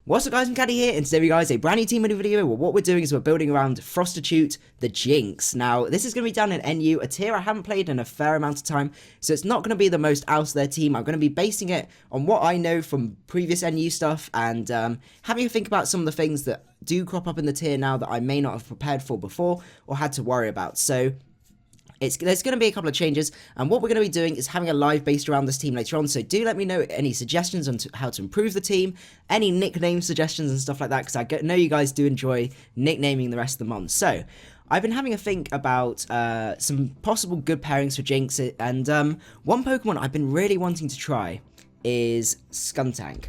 What's up guys, macadii here, and today we guys a brand new team video where what we're doing is we're building around Frostitute, the Jynx. Now, this is going to be done in NU, a tier I haven't played in a fair amount of time, so it's not going to be the most out there team. I'm going to be basing it on what I know from previous NU stuff, and having a think about some of the things that do crop up in the tier now that I may not have prepared for before, or had to worry about. So there's going to be a couple of changes, and what we're going to be doing is having a live based around this team later on, so do let me know any suggestions on how to improve the team, any nickname suggestions and stuff like that, because I know you guys do enjoy nicknaming the rest of the month. So I've been having a think about some possible good pairings for Jynx, and one Pokemon I've been really wanting to try is Skuntank.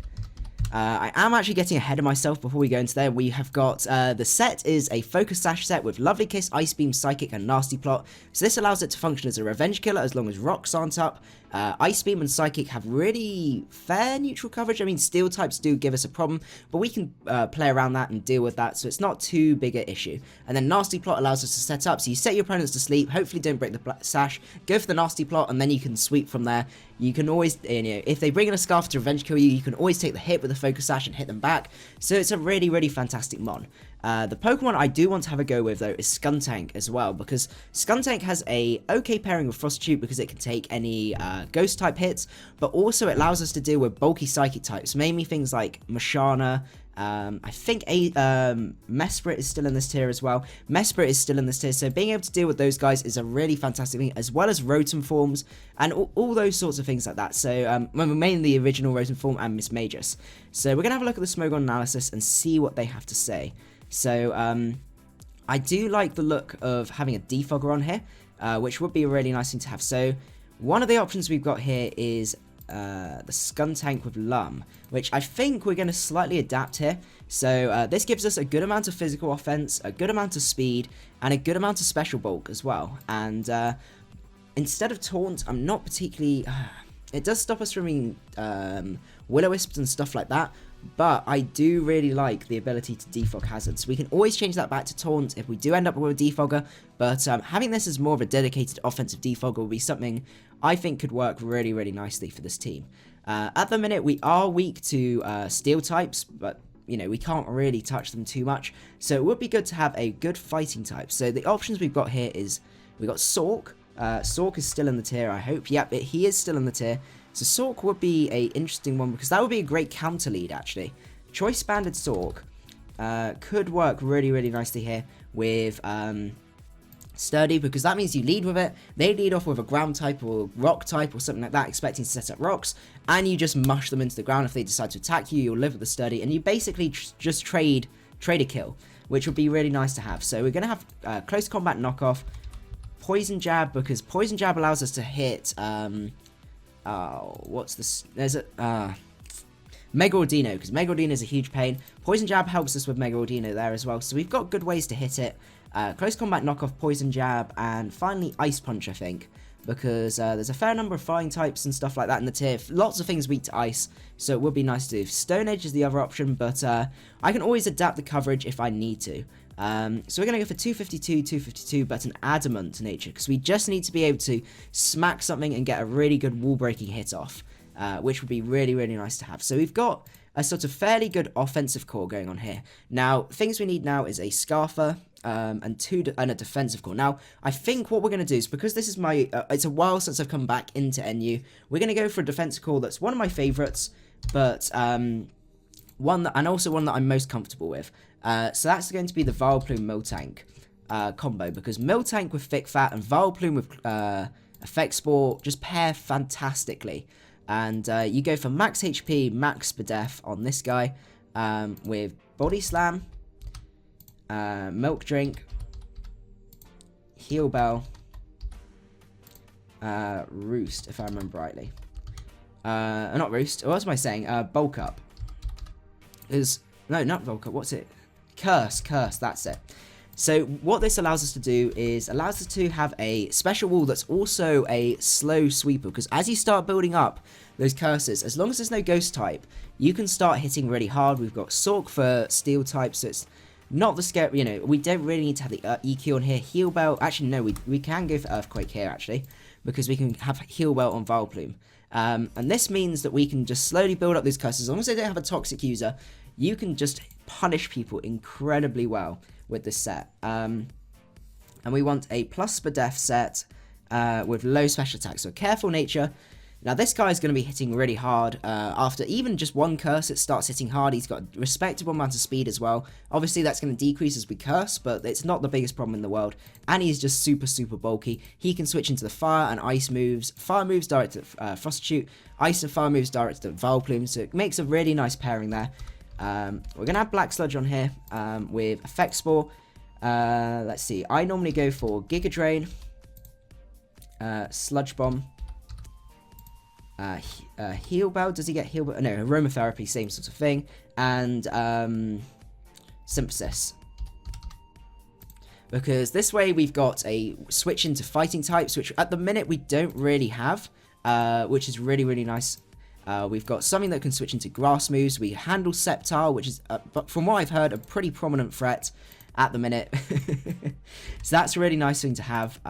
I am actually getting ahead of myself before we go into there. We have got, the set is a Focus Sash set with Lovely Kiss, Ice Beam, Psychic, and Nasty Plot. So this allows it to function as a revenge killer as long as rocks aren't up. Ice Beam and Psychic have really fair neutral coverage. I mean, Steel types do give us a problem, but we can play around that and deal with that, so it's not too big an issue. And then Nasty Plot allows us to set up, so you set your opponents to sleep, hopefully don't break the Sash, go for the Nasty Plot, and then you can sweep from there. You can always, if they bring in a Scarf to revenge kill you, you can always take the hit with the Focus Sash and hit them back. So it's a really, really fantastic mon. The Pokemon I do want to have a go with, though, is Skuntank as well, because Skuntank has a okay pairing with Frostitute because it can take any ghost type hits, but also it allows us to deal with bulky psychic types, mainly things like Mashana. I think Mesprit is still in this tier as well. Mesprit is still in this tier, so being able to deal with those guys is a really fantastic thing, as well as Rotom forms and all those sorts of things like that. So mainly the original Rotom form and Miss Magus. So we're gonna have a look at the Smogon analysis and see what they have to say. So I do like the look of having a Defogger on here, which would be a really nice thing to have. So one of the options we've got here is the Skuntank with Lum, which I think we're going to slightly adapt here. So this gives us a good amount of physical offense, a good amount of speed, and a good amount of special bulk as well. And instead of taunt, I'm not particularly... it does stop us from being Will-O-Wisps and stuff like that, but I do really like the ability to defog hazards. We can always change that back to taunt if we do end up with a defogger, but having this as more of a dedicated offensive defogger will be something I think could work really, really nicely for this team. At the minute, we are weak to steel types, but you know, we can't really touch them too much, so it would be good to have a good fighting type. So the options we've got here is, we've got Sawk. Sawk is still in the tier, I hope. Yep, he is still in the tier. So Sawk would be a interesting one, because that would be a great counter lead, actually. Choice Banded Sawk could work really, really nicely here with Sturdy, because that means you lead with it, they lead off with a ground type or rock type or something like that, expecting to set up rocks, and you just mush them into the ground. If they decide to attack you, you'll live with the Sturdy, and you basically just trade a kill, which would be really nice to have. So we're going to have Close Combat Knockoff, Poison Jab, because Poison Jab allows us to hit... what's this? There's a Mega Ordino, because Mega Ordino is a huge pain. Poison Jab helps us with Mega Ordino there as well, so we've got good ways to hit it. Close Combat Knockoff, Poison Jab, and finally Ice Punch, I think, because there's a fair number of flying types and stuff like that in the tier. Lots of things weak to ice, so it would be nice to do. Stone Edge is the other option, but I can always adapt the coverage if I need to. So we're going to go for 252, 252, but an Adamant Nature, because we just need to be able to smack something and get a really good wall-breaking hit off, which would be really, really nice to have. So we've got a sort of fairly good offensive core going on here. Now, things we need now is a Scarfer, and a defensive core. Now, I think what we're going to do is, because this is my, it's a while since I've come back into NU, we're going to go for a defensive core that's one of my favourites, but one that, and also one that I'm most comfortable with. So that's going to be the Vileplume Miltank combo, because Miltank with Thick Fat and Vileplume with Effect Spore just pair fantastically. And you go for max HP, max Spadef on this guy, with Body Slam, Milk Drink, Heal Bell, Roost, if I remember rightly. Not Roost, what am I saying? Bulk Up. No, not Bulk Up, what's it? Curse, that's it. So what this allows us to do is allows us to have a special wall that's also a slow sweeper, because as you start building up those curses, as long as there's no ghost type, you can start hitting really hard. We've got Sawk for steel type, so it's not the scare, you know, we don't really need to have the EQ on here. Heal Bell, actually no, we can go for Earthquake here actually, because we can have Heal Bell on Vileplume. And this means that we can just slowly build up these curses. As long as they don't have a toxic user, you can just punish people incredibly well with this set. And we want a plus per def set with low special attack, so Careful Nature. Now this guy is going to be hitting really hard. After even just one curse, it starts hitting hard. He's got a respectable amount of speed as well. Obviously that's going to decrease as we curse, but it's not the biggest problem in the world. And he's just super, super bulky. He can switch into the fire and ice moves. Fire moves direct to Frostitute. Ice and fire moves direct to Vileplume, so it makes a really nice pairing there. We're going to have Black Sludge on here with Effect Spore. Let's see, I normally go for Giga Drain, Sludge Bomb, Heal Bell. Does he get Heal Bell? No, Aromatherapy, same sort of thing, and Synthesis. Because this way we've got a switch into fighting types, which at the minute we don't really have, which is really, really nice. We've got something that can switch into grass moves. We handle Sceptile, which is, but from what I've heard, a pretty prominent threat at the minute. So that's a really nice thing to have.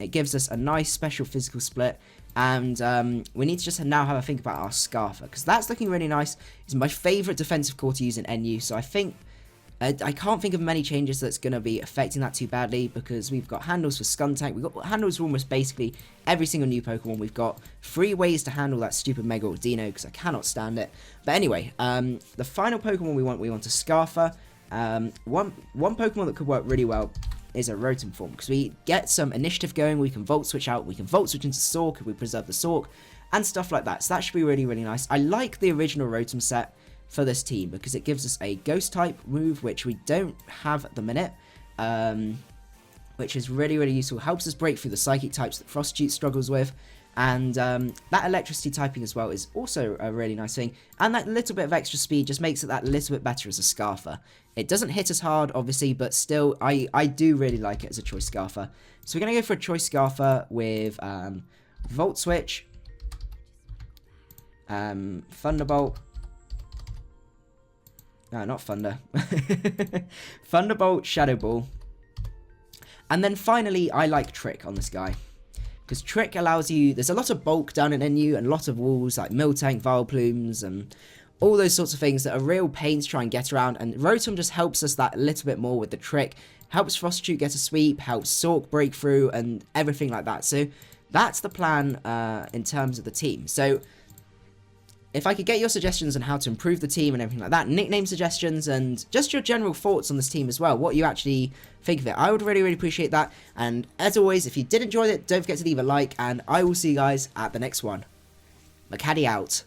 It gives us a nice special physical split. And we need to just now have a think about our Scarfer, because that's looking really nice. It's my favourite defensive core to use in NU, so I think I can't think of many changes that's going to be affecting that too badly, because we've got handles for Skuntank. We've got handles for almost basically every single new Pokemon. We've got 3 ways to handle that stupid Mega Dino, because I cannot stand it. But anyway, the final Pokemon we want a Scarfer. One Pokemon that could work really well is a Rotom form, because we get some initiative going. We can Volt Switch out, we can Volt Switch into Sawk if we preserve the Sawk, and stuff like that. So that should be really, really nice. I like the original Rotom set for this team because it gives us a Ghost type move, which we don't have at the minute, which is really, really useful. Helps us break through the Psychic types that Frostitute struggles with. And that electricity typing as well is also a really nice thing. And that little bit of extra speed just makes it that little bit better as a Scarfer. It doesn't hit as hard, obviously, but still, I do really like it as a choice Scarfer. So we're going to go for a choice Scarfer with Volt Switch, Thunderbolt. No, not Thunder. Thunderbolt, Shadow Ball. And then finally, I like Trick on this guy. Because Trick allows you, there's a lot of bulk down in NU and a lot of walls like Miltank, Vileplumes, and all those sorts of things that are real pains to try and get around. And Rotom just helps us that little bit more with the Trick. Helps Frostitute get a sweep, helps Sawk break through, and everything like that. So that's the plan in terms of the team. So if I could get your suggestions on how to improve the team and everything like that, nickname suggestions, and just your general thoughts on this team as well, what you actually think of it, I would really, really appreciate that. And as always, if you did enjoy it, don't forget to leave a like, and I will see you guys at the next one. Macadii out.